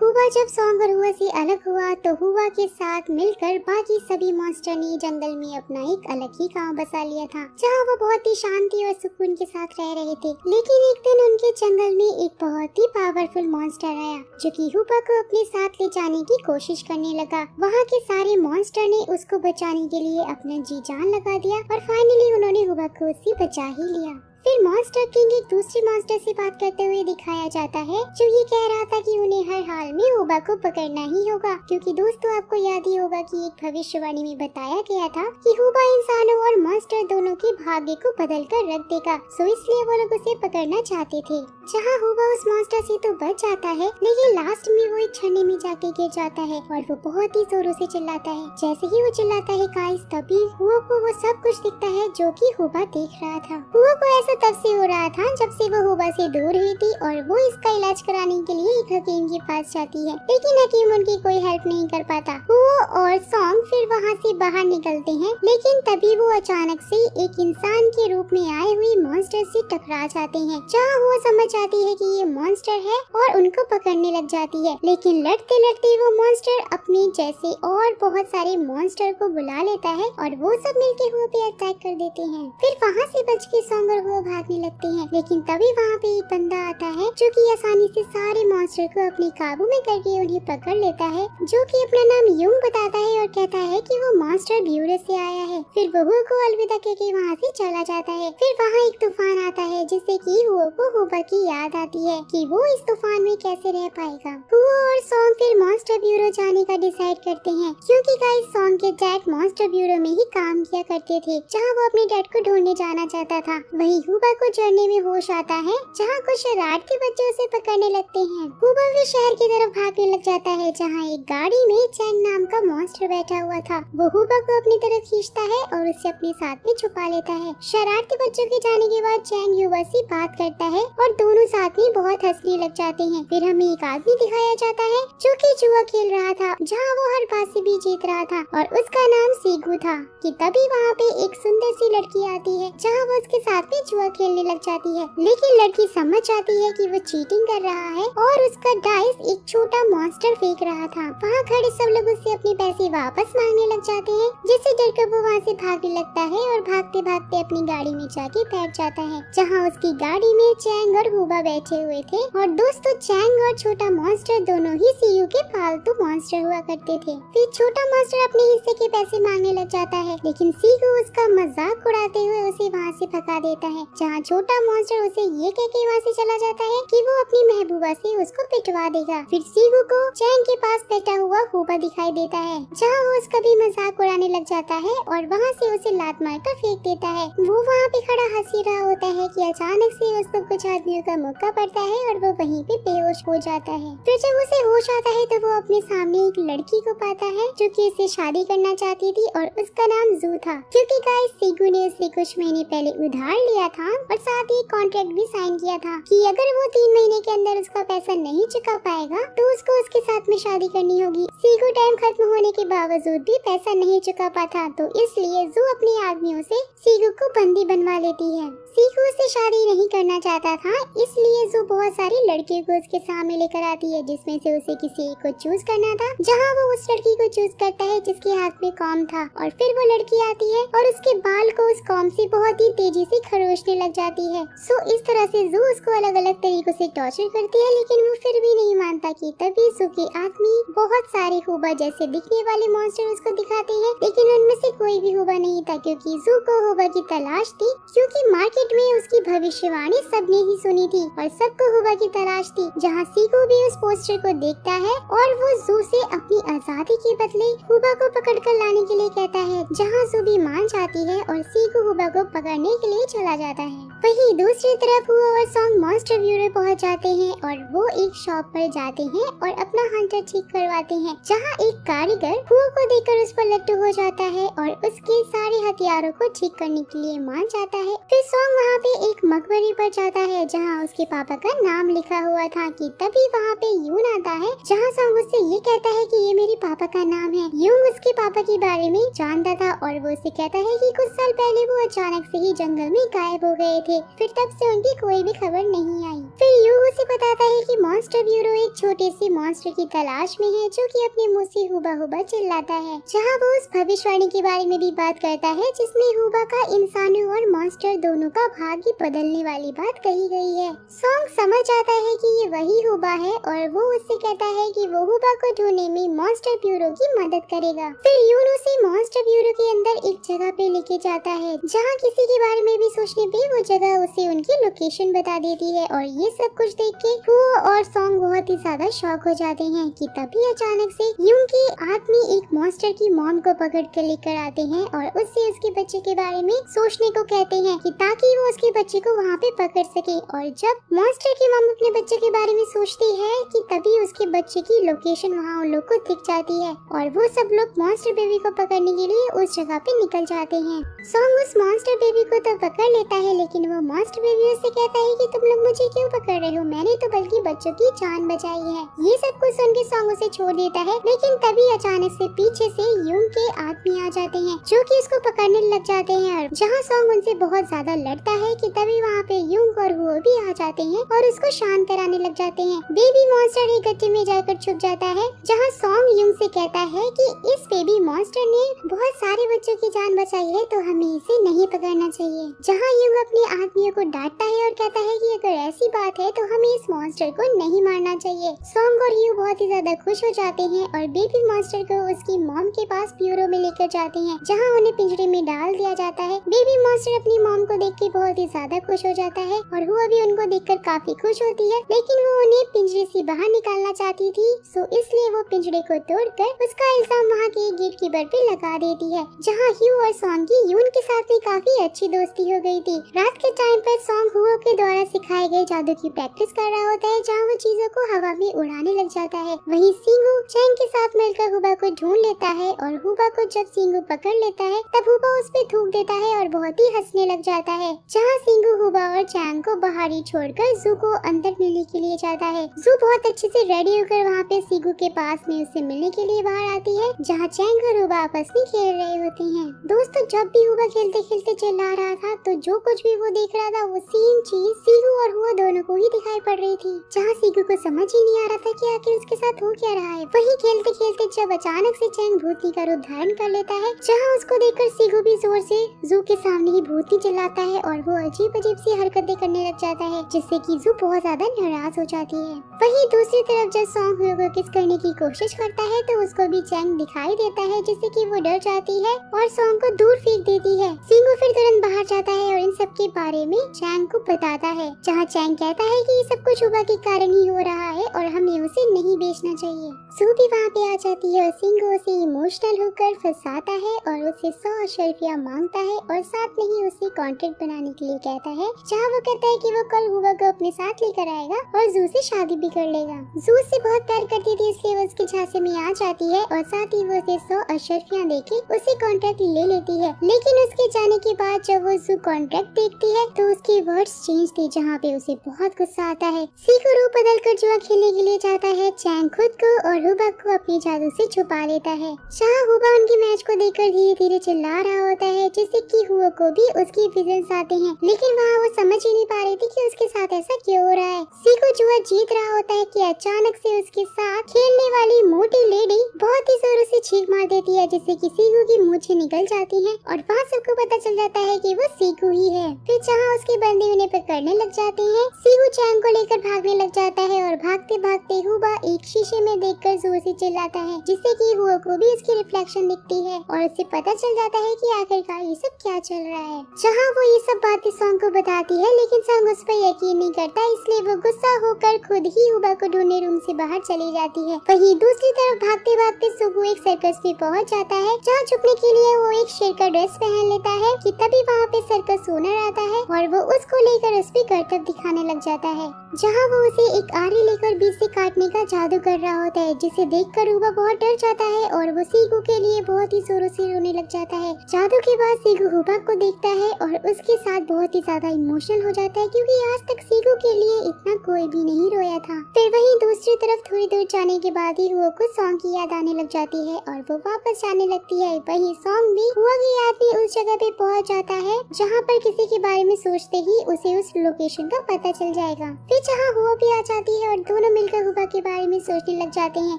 हुआ जब सॉन्ग और हुआ से अलग हुआ तो हुआ के साथ मिलकर बाकी सभी मॉन्स्टर ने जंगल में अपना एक अलग ही गांव बसा लिया था, जहां वो बहुत ही शांति और सुकून के साथ रह रहे थे। लेकिन एक दिन उनके जंगल में एक बहुत ही पावरफुल मॉन्स्टर आया, जो कि हुआ को अपने साथ ले जाने की कोशिश करने लगा। वहाँ के सारे मॉन्स्टर ने उसको बचाने के लिए अपना जी जान लगा दिया और फाइनली उन्होंने हुआ को उससे बचा ही लिया। फिर मॉन्स्टर किंग एक दूसरे मॉन्स्टर से बात करते हुए दिखाया जाता है, जो ये कह रहा था कि उन्हें हर हाल में हुआ को पकड़ना ही होगा, क्योंकि दोस्तों आपको याद ही होगा कि एक भविष्यवाणी में बताया गया था कि हुआ इंसानों और मॉन्स्टर दोनों के भाग्य को बदल कर रख देगा। सो इसलिए वो लोग उसे पकड़ना चाहते थे। जहाँ हुआ उस मॉन्स्टर से तो बच जाता है, लेकिन लास्ट में वो एक झरने में जाके गिर जाता है और वो बहुत ही जोरों से चिल्लाता है। जैसे ही वो चिल्लाता है गाइस, तभी हुआ को वो सब कुछ दिखता है जो कि हुआ देख रहा था। हुआ को ऐसा तब से हो रहा था जब से वो हुआ से दूर हुई थी और वो इसका इलाज कराने के लिए एक हकीम के पास जाती है, लेकिन हकीम उनकी कोई हेल्प नहीं कर पाता। हुआ और सॉन्ग फिर वहाँ से बाहर निकलते हैं, लेकिन तभी वो अचानक से एक इंसान के रूप में आए हुए मॉन्स्टर से टकरा जाते हैं। जहाँ वो समझ जाती है कि ये मॉन्स्टर है और उनको पकड़ने लग जाती है, लेकिन लड़ते लड़ते वो मॉन्स्टर अपने जैसे और बहुत सारे मॉन्स्टर को बुला लेता है और वो सब मिलके हुआ पे अटैक कर देते हैं। फिर वहाँ से बच के सॉन्ग और हुआ भागने लगते हैं, लेकिन तभी वहाँ पे एक बंदा आता है जो कि आसानी से सारे मॉन्स्टर को अपने काबू में करके उन्हें पकड़ लेता है, जो कि अपना नाम यूंग बताता है और कहता है कि वो मॉन्स्टर ब्यूरो से आया है। फिर हुआ को अलविदा कहके वहाँ से चला जाता है। फिर वहाँ एक तूफान आता है, जिससे कि हुआ को हुआ की याद आती है कि वो इस तूफान में कैसे रह पाएगा। हुआ और सॉन्ग फिर मॉन्स्टर ब्यूरो जाने का डिसाइड करते हैं, क्योंकि गाइस सॉन्ग के डैड मॉन्स्टर ब्यूरो में ही काम किया करते थे, जहाँ वो अपने डैड को ढूंढने जाना चाहता था। वही हुआ को झरने में होश आता है, जहाँ कुछ शरारती बच्चे उसे पकड़ने लगते हैं। हुआ फिर शहर की तरफ भागने लग जाता है, जहाँ एक गाड़ी में चैंग नाम का मॉन्स्टर बैठा हुआ था। वो हुआ को अपनी तरफ खींचता है और उसे अपने साथ में छुपा लेता है। शरारती बच्चों के जाने के बाद चैंग हुआ से बात करता है और दोनों साथ में बहुत हंसने लग जाते हैं। फिर हमें एक आदमी दिखाया जाता है जो कि जुआ खेल रहा था, जहाँ वो हर बात से भी जीत रहा था और उसका नाम सीगू था। कि तभी वहाँ पे एक सुंदर सी लड़की आती है, जहाँ वो उसके साथ में जुआ खेलने लग जाती है, लेकिन लड़की समझ जाती है कि वो चीटिंग कर रहा है और उसका डाइस एक छोटा मॉन्स्टर फेंक रहा था। वहाँ खड़े सब लोग उससे अपने पैसे वापस मांगने लग जाते हैं, जिससे डरकर वो वहाँ से भागने लगता है और भागते भागते अपनी गाड़ी में जाके बैठ जाता है, जहाँ उसकी गाड़ी में चैंग और हुआ बैठे हुए थे। और दोस्तों चैंग और छोटा मॉन्स्टर दोनों ही सीयू के पालतू मॉन्स्टर हुआ करते थे। फिर छोटा मॉन्स्टर अपने हिस्से के पैसे मांगने लग जाता है, लेकिन सीयू उसका मजाक उड़ाते हुए उसे वहाँ से भगा देता है, जहाँ छोटा मॉन्स्टर उसे ये कह के वहाँ से चला जाता है कि वो अपनी महबूबा से उसको पिटवा देगा। फिर सीगू को चैंग के पास बैठा हुआ हुआ दिखाई देता है, जहाँ वो उसका भी मजाक उड़ाने लग जाता है और वहाँ से उसे लात मारकर फेंक देता है। वो वहाँ पे खड़ा हंसी रहा होता है कि अचानक से उसको कुछ आदमियों का मौका पड़ता है और वो वहीं पे बेहोश हो जाता है। फिर जब उसे होश आता है तो वो अपने सामने एक लड़की को पाता है, जो कि उससे शादी करना चाहती थी और उसका नाम जू था, क्योंकि गाइस सीगू ने उससे कुछ महीने पहले उधार लिया था और साथ ही कॉन्ट्रैक्ट भी साइन किया था कि अगर वो 3 महीने के अंदर उसका पैसा नहीं चुका पाएगा तो उसको उसके साथ में शादी करनी होगी। सीगू टाइम खत्म होने के बावजूद भी पैसा नहीं चुका पाता, तो इसलिए जू अपने आदमियों से सीगू को बंदी बनवा लेती है। सीगू उससे शादी नहीं करना चाहता था, इसलिए जू बहुत सारी लड़कियों को उसके सामने लेकर आती है, जिसमें से उसे किसी एक को चूज करना था, जहाँ वो उस लड़की को चूज करता है जिसके हाथ में कॉम था। और फिर वो लड़की आती है और उसके बाल को उस कॉम से बहुत ही तेजी से खरोचने लग जाती है। सो इस तरह से जू उसको अलग अलग तरीकों से टॉर्चर करती है, लेकिन वो फिर भी नहीं मानता कि तभी जू के आदमी बहुत सारे हुआ जैसे दिखने वाले मॉन्स्टर उसको दिखाते हैं, लेकिन उनमें से कोई भी हुआ नहीं था, क्योंकि जू को हुआ की तलाश थी, क्योंकि मार्केट में उसकी भविष्यवाणी सबने ही सुनी थी और सबको हुआ की तलाश थी। जहाँ सीगू भी उस पोस्टर को देखता है और वो जू से अपनी आजादी के बदले हुआ को पकड़कर लाने के लिए कहता है, जहाँ जू भी मान जाती है और सीगू हुआ को पकड़ने के लिए चला जाता है। वहीं दूसरी तरफ हुआ और सॉन्ग मॉन्स्टर ब्यूरो पहुँच जाते हैं और वो एक शॉप पर जाते हैं और अपना हंटर ठीक करवाते हैं, जहाँ एक कारीगर हुआ को देखकर उस पर लट्टू हो जाता है और उसके सारे हथियारों को ठीक करने के लिए मान जाता है। फिर सॉन्ग वहाँ पे एक मकबरे पर जाता है, जहाँ उसके पापा का नाम लिखा हुआ था। कि तभी वहाँ पे यून आता है जहाँ सॉन्ग उससे ये कहता है कि ये मेरे पापा का नाम है। यूंग उसके पापा के बारे में जानता था और वो उससे कहता है कि कुछ साल पहले वो अचानक से ही जंगल में गायब हो गए थे, फिर तब से उनकी कोई भी खबर नहीं आई। फिर यूंग उसे बताता है कि मॉन्स्टर ब्यूरो एक छोटे से मॉन्स्टर की तलाश में है जो कि अपने मुंह से हुबा हुबा चिल्लाता है। जहाँ वो उस भविष्यवाणी के बारे में भी बात करता है जिसमें हुबा का इंसानों और मॉन्स्टर दोनों का भाग्य बदलने वाली बात कही गई है। सॉन्ग समझ आता है कि ये वही हुबा है और वो उससे कहता है कि वो हुबा को ढूंढने में मॉन्स्टर ब्यूरो की मदद करेगा। फिर यून उसे मॉन्स्टर ब्यूरो के अंदर एक जगह पे लेके जाता है जहाँ किसी के बारे में भी सोचने पे वो जगह उसे उनकी लोकेशन बता देती है। और ये सब कुछ देख के हुआ और सॉन्ग बहुत ही ज्यादा शॉक हो जाते हैं कि तभी अचानक से यून के आदमी एक मॉन्स्टर की मॉम को पकड़ कर लेकर आते हैं और उससे उसके बच्चे के बारे में सोचने को कहते हैं कि ताकि वो उसके बच्चे को वहाँ पे पकड़ सके। और जब मॉन्स्टर की मॉम अपने बच्चे के बारे में सोचती है कि तभी उसके बच्चे की लोकेशन वहाँ उन लोग को दिख जाती है और वो सब लोग मॉन्स्टर बेबी को पकड़ने के लिए उस जगह पे निकल जाते हैं। सॉन्ग उस मॉन्स्टर बेबी को तो पकड़ लेता है लेकिन वो मॉन्स्टर बेबी उससे कहता है कि तुम लोग मुझे क्यों पकड़ रहे हो, मैंने तो बल्कि बच्चों की जान बचाई है। ये सब कुछ सुन के सॉन्ग उसे छोड़ देता है लेकिन तभी अचानक से पीछे से यूंग के आदमी आ जाते हैं जो कि उसको पकड़ने लग जाते हैं। और जहाँ सॉन्ग उनसे बहुत ज्यादा लड़ता है कि तभी वहाँ पे यूंग और हुओ भी आ जाते हैं और उसको शांत कराने लग जाते हैं। बेबी मॉन्स्टर एक गड्ढे में जाकर छुप जाता है जहाँ सॉन्ग यूंग से कहता है कि इस बेबी मॉन्स्टर ने बहुत सारे बच्चों की जान बचाई है तो हमें इसे नहीं पकड़ना चाहिए। जहाँ यूंग अपने आदमियों को डांटता है और कहता है कि अगर ऐसी बात है तो हमें इस मॉन्स्टर को नहीं मारना चाहिए। सॉन्ग और यू बहुत ही ज्यादा खुश हो जाते हैं और बेबी मॉन्स्टर को उसकी मॉम के पास ब्यूरो में लेकर जाते हैं जहाँ उन्हें पिंजरे में डाल दिया जाता है। बेबी मॉन्स्टर अपनी मॉम को देख के बहुत ही ज्यादा खुश हो जाता है और हुआ भी उनको देखकर काफी खुश होती है लेकिन वो उन्हें पिंजरे से बाहर निकालना चाहती थी सो इसलिए वो पिंजरे को तोड़कर उसका इल्जाम वहाँ के गेट कीपर पे लगा देती है। जहाँ ह्यू और सॉन्ग की यून के साथ भी काफी अच्छी दोस्ती हो गई थी। रात के टाइम पर सॉन्ग हुओ के द्वारा सिखाए गए जादू की प्रैक्टिस कर रहा होता है जहाँ वो चीजों को हवा में उड़ाने लग जाता है। वहीं सिंगू चैंग के साथ मिलकर हुबा को ढूंढ लेता है और हुबा को जब सिंगू पकड़ लेता है तब हुबा उस पे थूक देता है और बहुत ही हंसने लग जाता है। जहाँ सिंगू हुबा और चैंग को बाहर ही छोड़कर जू को अंदर मिलने के लिए जाता है। जू बहुत अच्छे से रेडी होकर वहाँ पे सिंगू के पास में उससे मिलने के लिए बाहर आती है जहाँ चैंग और हुबा आपस में खेल रहे होते हैं। दोस्तों जब भी हुबा खेलते खेलते चिल्ला रहा था तो जो कुछ भी वो देख रहा था वो सेम चीज सिंगू और हुआ दोनों को ही दिखाई पड़ रही थी। जहाँ सिंगू को समझ ही नहीं आ रहा था कि आखिर उसके साथ हो क्या रहा है। वही खेलते खेलते जब अचानक से चैंग भूतनी का रूप धारण कर लेता है जहाँ उसको देखकर सिंगू भी जोर से जू के सामने ही भूतनी चिल्लाता है और वो अजीब अजीब सी हरकतें करने लग जाता है जिससे कि जू बहुत ज्यादा नाराज हो जाती है। वहीं दूसरी तरफ जब सॉन्ग हुआ को किस करने की कोशिश करता है तो उसको भी चैंग दिखाई देता है जिससे कि वो डर जाती है और सॉन्ग को दूर फेंक देती है। सिंगू फिर तुरंत बाहर जाता है और इन सब के बारे में चैंग को बताता है जहाँ चैंग कहता है कि ये सब कुछ हुबा के कारण ही हो रहा है और हमें उसे नहीं बेचना चाहिए। सू भी वहाँ पे आ जाती है और सिंगू उसे इमोशनल होकर फंसाता है और उसे 100 अशर्फिया मांगता है और साथ में ही उसे कॉन्ट्रैक्ट बनाने के लिए कहता है जहाँ वो कहता है कि वो कल हुबा को अपने साथ लेकर आएगा और जू से शादी भी कर लेगा। जू से बहुत प्यार करती थी इसलिए वो उसके झांसे में आ जाती है और साथ ही वो उसे 100 अशर्फिया देके उसे कॉन्ट्रैक्ट ले लेती है। लेकिन उसके जाने के बाद जब वो जू कॉन्ट्रैक्ट देखती है तो उसके वर्ड्स चेंज थे जहाँ पे उसे बहुत गुस्सा आता है। सिंगू रूप बदल कर जुआ खेलने के लिए जाता है। चैंग खुद को और हुबा को अपने जादू से छुपा लेता है। जहाँ हुबा उनके मैच को देखकर धीरे धीरे चिल्ला रहा होता है जिससे कि हुआ को भी उसकी विजन्स आते हैं लेकिन वहाँ वो समझ ही नहीं पा रही थी कि उसके साथ ऐसा क्यों हो रहा है। सिंगू जुआ जीत रहा होता है कि अचानक से उसके साथ खेलने वाली मोटी लेडी बहुत ही जोरों से छींक मार देती है जिससे कि सिंगू की मूंछें निकल जाती हैं और वहाँ सबको पता चल जाता है कि वो सिंगू ही है। फिर जहाँ उसके बंदे उन्हें पकड़ने लग जाते हैं सिंगू चैंग को लेकर भागने लग जाता है और भागते भागते हुबा एक शीशे में देखकर जोर से चिल्लाता है जिससे कि हुआ को भी उसकी रिफ्लेक्शन दिखती है और उसे पता चल जाता है कि आखिरकार ये सब क्या चल रहा है। जहाँ वो ये सब बातें सॉन्ग को बताती है लेकिन सॉन्ग उस पर यकीन नहीं करता इसलिए वो गुस्सा होकर खुद ही हुबा को ढूंढने रूम से बाहर चली जाती है। वहीं दूसरी तरफ भागते भागते सुगु एक सर्कस में पहुंच जाता है, जहाँ छुपने के लिए वो एक शेर का ड्रेस पहन लेता है कि तभी वहाँ पे सर्कस ओनर आता है और वो उसको लेकर उस पे करतब दिखाने लग जाता है, जहाँ वो उसे एक आरी लेकर बीच से काटने का जादू कर रहा होता है, जिसे देखकर हुबा बहुत डर जाता है और वो सीगू के लिए बहुत ही जोरों से रोने लग जाता है। जादू के बाद सीगू हुबा को देखता है और उसके साथ बहुत ही ज्यादा इमोशनल हो जाता है, क्योंकि आज तक सीगू के लिए इतना कोई भी नहीं रोया था। फिर वहीं दूसरी तरफ थोड़ी दूर जाने के बाद ही हुआ को सॉन्ग की याद आने लग जाती है और वो वापस जाने लगती है। वहीं सॉन्ग भी हुआ की याद में उस जगह पे पहुंच जाता है जहाँ पर किसी के बारे में सोचते ही उसे उस लोकेशन का पता चल जाएगा। फिर जहाँ हुआ भी आ जाती है और दोनों मिलकर हुबा के बारे में सोचने लग जाते हैं,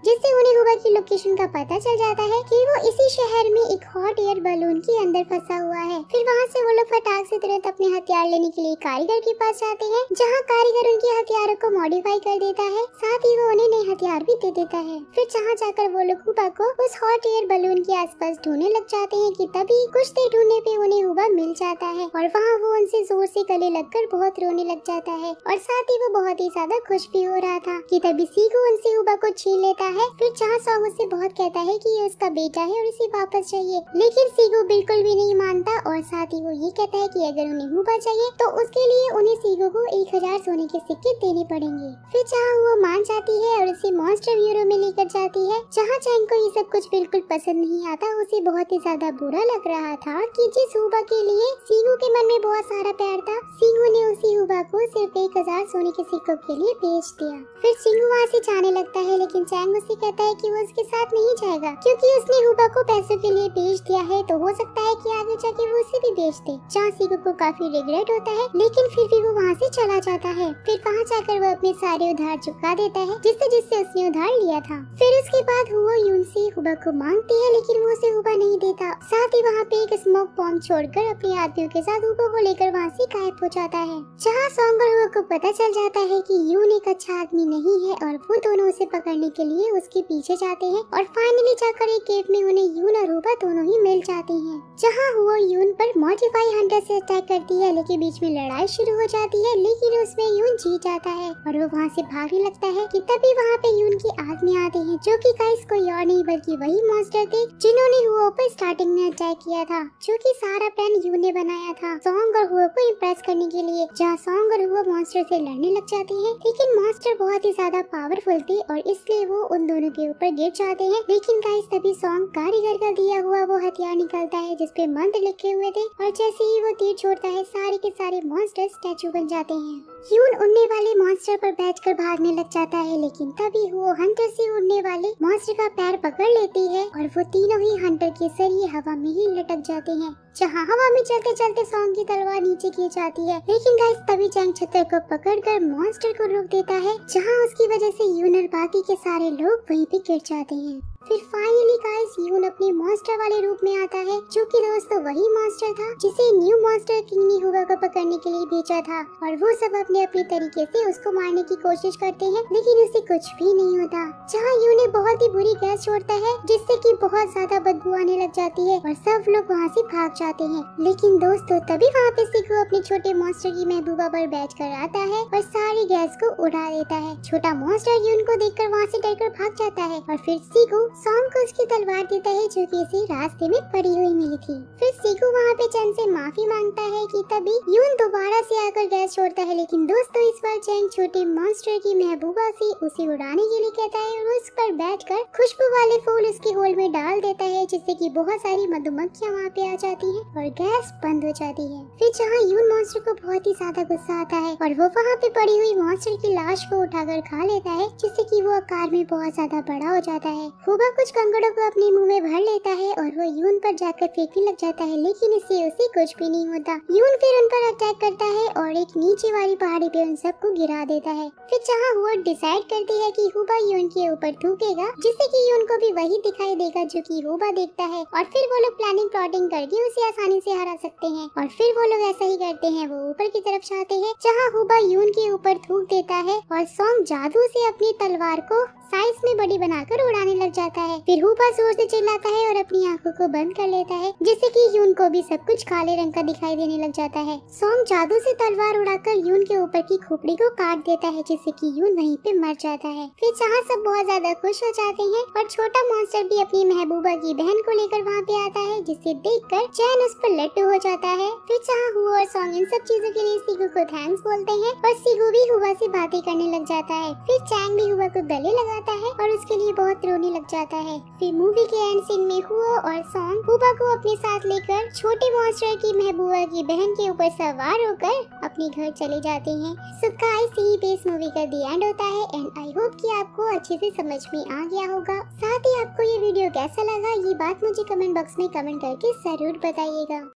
जिससे उन्हें हुबा की लोकेशन का पता चल जाता है कि वो इसी शहर में एक हॉट एयर बलून के अंदर फंसा हुआ है। फिर वहाँ से वो लोग फटाक से तुरंत अपने हथियार लेने के लिए कारीगर के पास जाते हैं, जहाँ कारीगर उनके हथियारों को मॉडिफाई कर देता है, साथ ही वो उन्हें नए हथियार भी दे देता है। फिर जहाँ जाकर वो लोग हुबा को उस हॉट एयर बलून के आसपास ढूंढने लग जाते हैं कि तभी कुछ देर ढूंढने पे उन्हें हुबा मिल जाता है और वहाँ वो उनसे जोर से गले लगकर बहुत रोने लग जाता है और साथ ही वो बहुत ही ज्यादा खुश भी हो रहा था कि तभी सीगू उनसे हुबा को छीन लेता है। फिर जहाँ सॉन्ग उससे बहुत कहता है कि ये उसका बेटा है और इसे वापस चाहिए, लेकिन सीगू बिल्कुल भी नहीं मानता और साथ ही वो ये कहता है कि अगर उन्हें हुबा चाहिए तो उसके लिए उन्हें सीगू को 1000 सोने के सिक्के देने पड़ेंगे। फिर जहाँ वो मान जाती है और उसे मॉन्स्टर ब्यूरो में लेकर जाती है, जहाँ चैंग को ये सब कुछ बिल्कुल पसंद नहीं आता। उसे बहुत ही ज्यादा बुरा लग रहा था कि जिस हुबा के लिए सीगू के मन में बहुत सारा प्यार था, सीगू ने उसी हुबा को सिर्फ 1000 सोने के सिक्कों के लिए बेच दिया। फिर सीगू वहाँ से जाने लगता है, लेकिन चैंग उसे कहता है कि वो उसके साथ नहीं जाएगा, क्योंकि उसने हुबा को पैसों के लिए बेच दिया है, तो हो सकता है कि आगे जाके वो उसे भी बेच दे। जहाँ सीगू को काफी रिग्रेट होता है, लेकिन फिर भी वो वहाँ से चला जाता है। फिर वहाँ जाकर वो अपने सारे उधार चुका देता है, जिससे उसने उधार लिया था। फिर उसके बाद हुआ यून से हुबा को मांगती है, लेकिन वो उसे हुबा नहीं देता। साथ ही वहाँ पे एक स्मोक बॉम्ब छोड़कर अपने आदमियों के साथ हुबा को लेकर वहाँ से गायब हो जाता है। जहाँ सॉन्ग और हुबा को पता चल जाता है कि यून एक अच्छा आदमी नहीं है और वो दोनों उसे पकड़ने के लिए उसके पीछे जाते हैं और फाइनली जाकर एक केव में उन्हें यून और हुबा दोनों ही मिल जाते हैं। जहाँ हुआ यून पर मॉडिफाई हंटर से अटैक करती है, लेकिन बीच में लड़ाई शुरू हो जाती है, लेकिन उसमें यून जीत जाता है और वो वहाँ से भागने लगता है कि तभी वहाँ पे यून के आदमी आते हैं, जो कि गाइस कोई और नहीं बल्कि वही मॉन्स्टर थे जिन्होंने हुआ पर स्टार्टिंग में अटैक किया था, जो कि सारा प्लान यून ने बनाया था सॉन्ग और हुआ को इम्प्रेस करने के लिए। जहाँ सॉन्ग और हुआ मॉन्स्टर से लड़ने लग जाते हैं, लेकिन मॉन्स्टर बहुत ही ज्यादा पावरफुल थे और इसलिए वो उन दोनों के ऊपर गिर जाते हैं। लेकिन गाइस तभी सॉन्ग कारीगर का दिया हुआ वो हथियार निकलता है जिसपे मंत्र लिखे हुए थे और जैसे ही वो तीर छोड़ता है, सारे के सारे मॉन्स्टर स्टैचू बन जाते हैं। यून उड़ने वाले मॉन्स्टर पर बैठकर भागने लग जाता है, लेकिन तभी वो हंटर से उड़ने वाले मॉन्स्टर का पैर पकड़ लेती है और वो तीनों ही हंटर के सरिये हवा में ही लटक जाते हैं। जहाँ हवा में चलते चलते सॉन्ग की तलवार नीचे गिर जाती है, लेकिन गाइस तभी चैंग छतर को पकड़कर मॉन्स्टर को रोक देता है, जहाँ उसकी वजह से यून और बाकी के सारे लोग वहीं पे गिर जाते हैं। फिर फाइनली गाइस यून अपने मॉन्स्टर वाले रूप में आता है, जो कि दोस्तों वही मॉन्स्टर था जिसे न्यू मॉन्स्टर किंग ने हुबा को पकड़ने के लिए भेजा था और वो सब अपने अपने तरीके से उसको मारने की कोशिश करते हैं, लेकिन उसे कुछ भी नहीं होता। जहाँ यून ने बहुत ही बुरी गैस छोड़ता है, जिससे कि बहुत ज्यादा बदबू आने लग जाती है और सब लोग वहाँ से भाग जाते हैं। लेकिन दोस्तों तभी वहाँ पे सीगू अपने छोटे मॉन्स्टर की महबूबा पर बैठकर आता है और सारी गैस को उड़ा देता है। छोटा मॉन्स्टर यून को देखकर वहाँ से डरकर भाग जाता है और फिर सीगू सॉन्ग को उसकी तलवार देता है, जो कि इसे रास्ते में पड़ी हुई मिली थी। फिर सीगू वहाँ पे चैंग से माफी मांगता है कि तभी यून दोबारा से आकर गैस छोड़ता है, लेकिन दोस्तों इस बार चैंग छोटे मॉन्स्टर की महबूबा से उसे उड़ाने के लिए कहता है और उस पर बैठकर खुशबू वाले फूल उसके होल में डाल देता है, जिससे कि बहुत सारी मधुमक्खियाँ वहाँ पे आ जाती हैं और गैस बंद हो जाती है। फिर जहाँ यून मॉन्स्टर को बहुत ही ज्यादा गुस्सा आता है और वो वहाँ पे पड़ी हुई मॉन्स्टर की लाश को उठाकर खा लेता है, जिससे कि वो आकार में बहुत ज्यादा बड़ा हो जाता है। हुबा कुछ कंकड़ों को अपने मुंह में भर लेता है और वो यून पर जाकर फेंकने लग जाता है, लेकिन इससे उसे कुछ भी नहीं होता। यून फिर उन पर अटैक करता है और एक नीचे वाली पहाड़ी पे उन सबको गिरा देता है। फिर जहाँ वो डिसाइड करती है कि हुबा यून के ऊपर थूकेगा, जिससे कि यून को भी वही दिखाई देगा जो कि हुबा देखता है और फिर वो लोग प्लानिंग प्लॉटिंग करके उसे आसानी से हरा सकते हैं और फिर वो लोग ऐसा ही करते हैं। वो ऊपर की तरफ जाते हैं, जहाँ हुबा यून के ऊपर थूक देता है और सॉन्ग जादू से अपनी तलवार को साइज में बड़ी बनाकर उड़ाने लग लग जाता है। फिर हुआ जोर से चिल्लाता है और अपनी आंखों को बंद कर लेता है, जिससे कि यून को भी सब कुछ काले रंग का दिखाई देने लग जाता है। सॉन्ग जादू से तलवार उड़ाकर यून के ऊपर की खोपड़ी को काट देता है, जिससे कि यून वहीं पे मर जाता है। फिर जहाँ सब बहुत ज्यादा खुश हो जाते हैं और छोटा मॉन्स्टर भी अपनी महबूबा की बहन को लेकर वहाँ पे आता है, जिसे देखकर चैन उस पर लट्टू हो जाता है। फिर जहाँ हुआ और सॉन्ग इन सब चीजों के लिए सीगू को थैंक्स बोलते हैं और सीगू भी हुआ से बातें करने लग जाता है। फिर चैंग भी हुआ को गले लगाता है और उसके लिए बहुत रोने लग जाता है। फिर मूवी के एंड सीन में हुआ और सॉन्ग हुआ को अपने साथ लेकर छोटे मॉन्स्टर की महबूबा की बहन के ऊपर सवार होकर अपने घर चले जाते हैं। सो गाइस, यही पे इस मूवी का दी एंड होता है एंड आई होप कि आपको अच्छे से समझ में आ गया होगा। साथ ही आपको ये वीडियो कैसा लगा, ये बात मुझे कमेंट बॉक्स में कमेंट करके जरूर बताइएगा।